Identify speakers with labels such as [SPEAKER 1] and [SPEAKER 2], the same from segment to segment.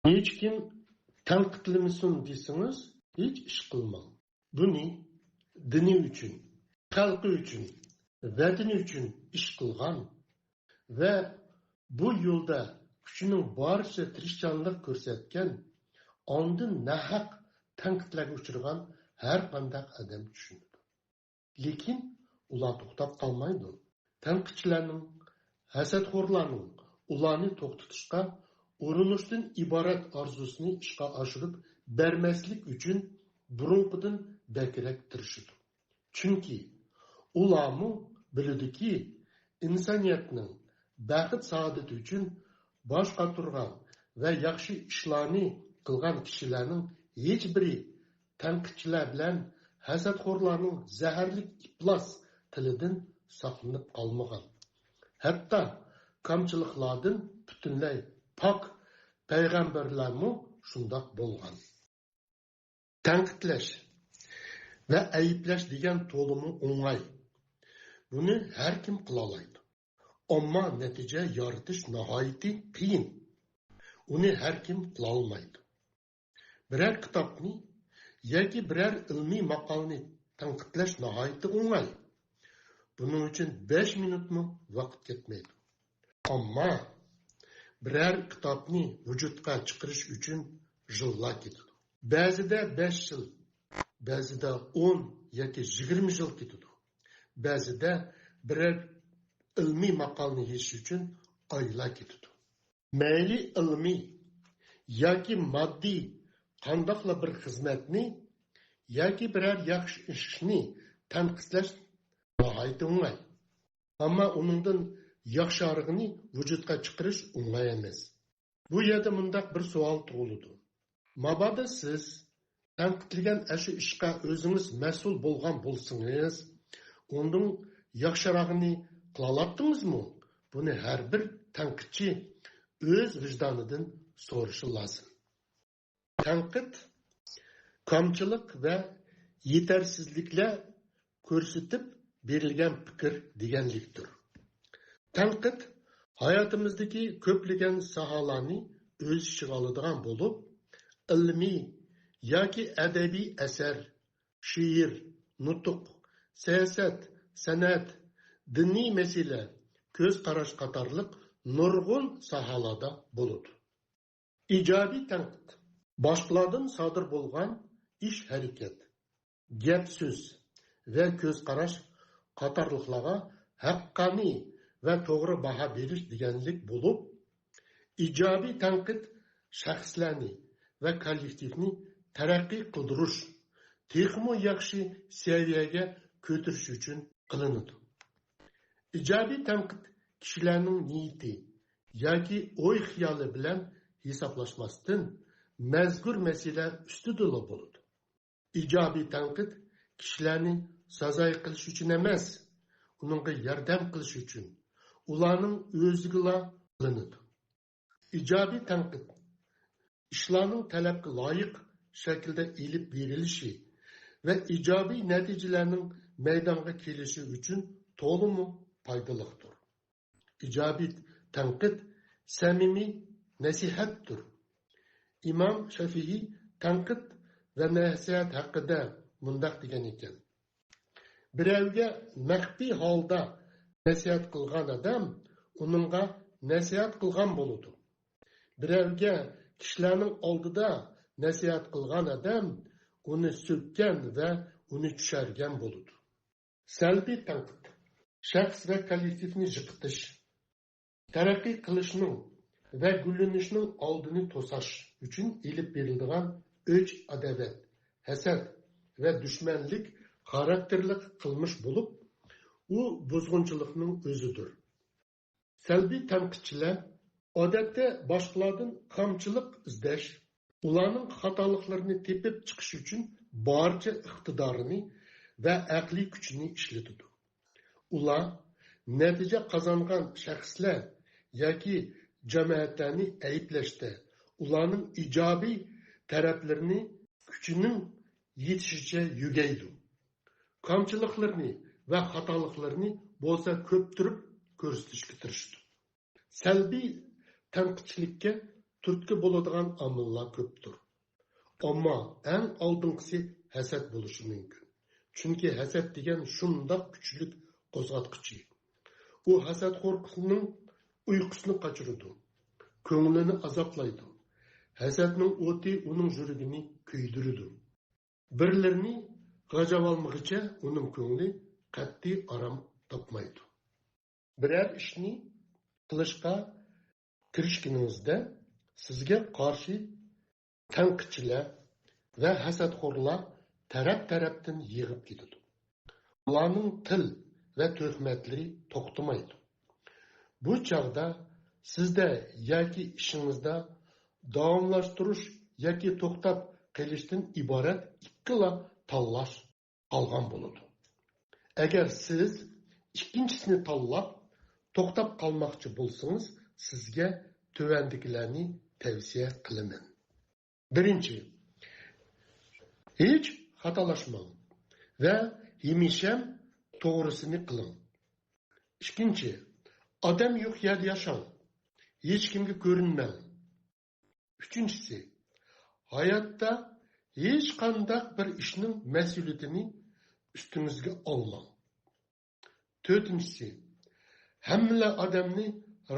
[SPEAKER 1] Hech kim tanqidlamasin desangiz, hech ish qilmang. Buni dini uchun, xalqi uchun, vatani uchun ish qilgan va bu yo'lda kuchining boricha tirishchanlik ko'rsatgan, ondan nahaq tanqidlarga uchragan har qanday odam tushunadi. Lekin ular to'xtab qolmaydi. Tanqidchilarning, hasadxo'rlarning ularni to'xtatishga urinishdan iborat orzusini ishga oshirib bermaslik uchun burunqidan bakrak tirishidi. Chunki ularmu biladiki, insoniyatning baxt saodati uchun bosh qotirgan va yaxshi ishlarni qilgan kishilarning hech biri tanqidchilar bilan hasadxo'rlarning zaharlik iflos tilidan saqlanib qolmagan. Hatto kamchiliklardan butunlay pok payg'ambarlarmu shundoq bo'lgan. Tanqidlash va ayiblash degan to'limi o'ng'ay. Buni har kim qila oladi. Ammo natija yoritish nihoyatda qiyin. Uni har kim qila olmaydi. Biror kitobni yoki biror ilmiy maqolani tanqidlash nihoyatda o'ng'ay. Buning uchun 5 minutmi vaqt ketmaydi. Ammo biror kitobni vujudga chiqarish uchun yillar ketadi. Ba'zida 5 yil, ba'zida 10 yoki 20 yil ketadi. Ba'zida biror ilmiy maqolani yezish uchun oylar ketadi. Mayli ilmiy yoki moddiy qandoqla bir xizmatni yoki biror yaxshi ishni tanqidlash nihoyatda o'ng'ay. Ammo uningdan yaxshirog'ini vujudga chiqarish o'ng'ay emas. Bu yerda mundaq bir savol tug'iladi. Mabodo siz tanqidlagan shu ishga o'zingiz mas'ul bo'lgan bo'lsangiz, undan yaxshirog'ini qila oladingizmi? Buni har bir tanqidchi o'z vijdonidan so'rashi lozim. Tanqid kamchilik va yetarsizliklar ko'rsatib berilgan fikr deganlikdir. Tanqid hayotimizdagi ko'plagan sohalarni o'z ichiga oladigan bo'lib, ilmiy yoki adabiy asar, she'r, nutq, siyosat, san'at, diniy masala, ko'z qarash qatorliq nurg'un sohalarda bo'ladi. Ijobiy tanqid boshqalardan sodir bo'lgan ish harakat, gap so'z va ko'z qarash qatorliqlarga haqqoniy va to'g'ri baho berish deganlik bo'lib, ijobiy tanqid shaxslarni va kollektivni taraqqiy qildirish, texmo yaxshi saviyaga ko'tarish uchun qilinadi. Ijobiy tanqid kishilarning niyati yoki o'y xiyoli bilan hisoblashmasdan mazkur masala ustida bo'ladi. Ijobiy tanqid kishilarni sazoy qilish uchun emas, uningga yordam qilish uchun, ularning o'ziga qilinadi. Ijobiy tanqid ishlarning talabga loyiq shaklda elib berilishi va ijobiy natijalarning maydonga kelishi uchun to'liq foydalidir. Ijobiy tanqid samimiy nasihatdir. Imom Shafiiy tanqid va nasihat haqida mundaq degan ekan: birovga maxfiy holda nasihat qilgan odam uningga nasihat qilgan bo'ladi. Birovga kishilarning oldida nasihat qilgan odam uni so'kkan va uni tushargan bo'ladi. Salbiy tanqid shaxs va kollektivni yiqitish, taraqqiy qilishning va gullanishning oldini to'sash uchun elib beriladigan o'ch adovat, hasad va dushmanlik xarakterli qilmish bo'lib, u buzg'unchilikning o'zidir. Salbiy tanqidchilar odatda boshqalardan kamchilik izlash, ularning xatoliklarini tepib chiqish uchun barcha iqtidorini va aqliy kuchini ishlatadi. Ular natija qozongan shaxslar yoki jamoatlarni ayblashda, ularning ijobiy taraflarini kuchining yetishicha yugaydi. Kamchiliklarni va xatoliklarni bo'lsa ko'p turib ko'rsatishga tirishdi. Salbiy tanqidchilikka turtki bo'ladigan omillar ko'pdir. Ammo eng oldinqisi hasad bo'lishi mumkin. Chunki hasad degan shundoq kuchli qo'zg'atqichi. U hasadxo'rning uyqusini qochiradi, ko'nglini azoblaydi. Hasadning o'ti uning yuragini kuydiradi. Birlarini g'ajab olmag'icha uning ko'ngli qat'iy aram topmaydi. Biror ishni qilishga kirishganingizda sizga qarshi tanqidchilar va hasadxo'rlar taraf-tarafdan yig'ib ketadi. Ularning til va tuhmatlari to'xtamaydi. Bu chog'da sizda yoki ishingizda davomlashtirish yoki to'xtab qilishdan iborat ikkala tanlash qolgan bo'ladi. Agar siz ikkinchisini tanlab to'xtab qolmoqchi bo'lsangiz, sizga tuvandikilarni tavsiya qilaman. Birinchi, hech xatolashmang va hemisham to'g'risini qiling. Ikkinchi, odam yo'q yerda yashang, hech kimga ko'rinmang. Uchinchisi, hayotda hech qanday bir ishning mas'uliyatini ustingizga olmang. To'rtinchisi, hamma odamni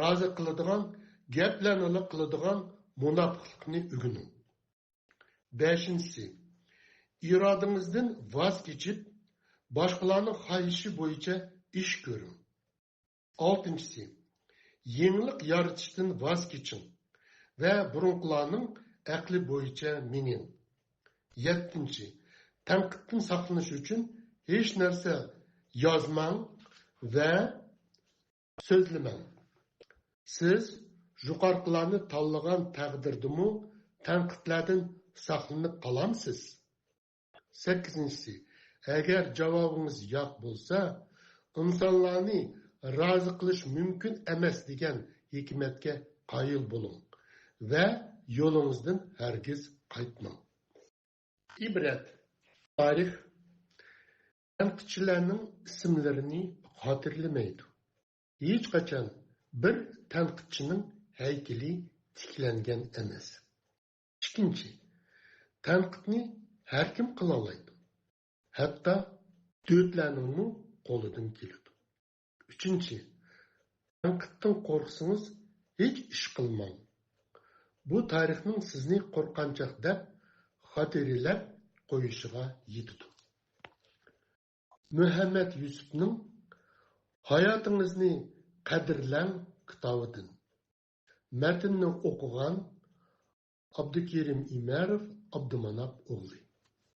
[SPEAKER 1] rozi qiladigan gaplarni qiladigan munofiqlikni o'rganing. Beshinchisi, irodangizdan voz kechib, boshqalarning xohishi bo'yicha ish ko'ring. Oltinchisi, yenglik yaratishdan voz keching va burunqilarning aqli bo'yicha mening. Yettinchi, tanqiddan saqlanish uchun hech narsa yozmang va so'zlamang. Siz yuqoriqilarni tanlagan taqdirdimi tanqidlardan saqlanib qolamsiz. Sakkizinchisi, agar javobingiz yo'q bo'lsa, insonlarni rozi qilish mumkin emas degan hikmatga qoyil bo'ling va yo'lingizdan hargiz qaytmang. İbret, tarix tanqidchilarning ismlarini xotirlamaydi. Hech qachon bir tanqidchining haykali tiklangan emas. Ikkinchi, tanqidni har kim qila oladi. Hatto dötlarning qo'lidan keladi. Uchinchi, tanqiddan qo'rqsangiz hech ish qilmang. Bu tarixning sizni qo'rqanchoq deb xotirlab qo'yishiga yetadi. Muhammad Yusufning Hayotingizni qadrlang kitobidan. Matnni o'qigan Abdukerim Imarov Abdumanap o'g'li.